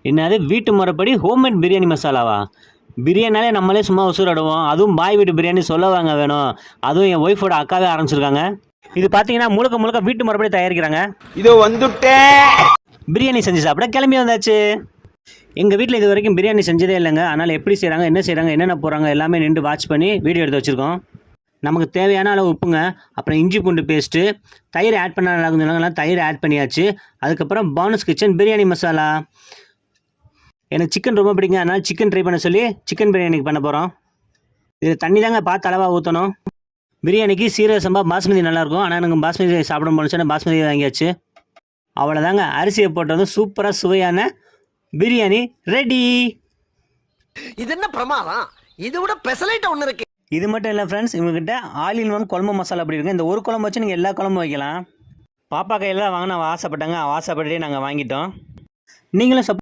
என்னது வீட்டு முறைப்படி ஹோம்மேட் பிரியாணி மசாலாவா? பிரியாணினாலே நம்மளே சும்மா உசுராடுவோம். அதுவும் பாய் வீட்டு பிரியாணி சொல்லவாங்க வேணும். அதுவும் என் ஒய்ஃபோட அக்காவே ஆரம்பிச்சிருக்காங்க. இது பார்த்தீங்கன்னா முழுக்க முழுக்க வீட்டு முறைப்படி தயாரிக்கிறாங்க. இதோ வந்துட்டேன். பிரியாணி செஞ்சு சாப்பிட கிளம்பி வந்தாச்சு. எங்கள் வீட்டில் இது வரைக்கும் பிரியாணி செஞ்சதே இல்லைங்க. அதனால் எப்படி செய்கிறாங்க, என்னென்ன போடுறாங்க எல்லாமே நின்று வாட்ச் பண்ணி வீடியோ எடுத்து வச்சுருக்கோம். நமக்கு தேவையான அளவு உப்புங்க, அப்புறம் இஞ்சி பூண்டு பேஸ்ட்டு, தயிர் ஆட் பண்ண நல்லாகும் சொன்னாங்க, தயிர் ஆட் பண்ணியாச்சு. அதுக்கப்புறம் பானுஸ் கிச்சன் பிரியாணி மசாலா. எனக்கு சிக்கன் ரொம்ப பிடிக்கும், அதனால் சிக்கன் ட்ரை பண்ண சொல்லி சிக்கன் பிரியாணிக்கு பண்ண போகிறோம். இது தண்ணி தாங்க பார்த்து அளவாக ஊற்றணும். பிரியாணிக்கு சீரக சம்பா பாஸ்மதி நல்லாயிருக்கும். ஆனால் எனக்கு பாஸ்மதி சாப்பிட முடிச்சுன்னா பாஸ்மதி வாங்கியாச்சு. அவ்வளோதாங்க, அரிசியை போட்டது சூப்பராக சுவையான பிரியாணி ரெடி. இது என்ன பிரமாதம்? இது விட ஸ்பெஷலைட் ஒன்று இருக்கு. இது மட்டும் இல்லை ஃப்ரெண்ட்ஸ், இவங்ககிட்ட ஆல் இன் ஒன் குழம்பு மசாலா அப்படி இருக்குது. இந்த ஒரு குழம்பு வச்சு நீங்கள் எல்லா குழம்பும் வைக்கலாம். பாப்பா கையில் தான் வாங்கினா ஆசைப்பட்டாங்க, ஆசைப்பட்டுட்டே நாங்கள் வாங்கிட்டோம். நீங்களும்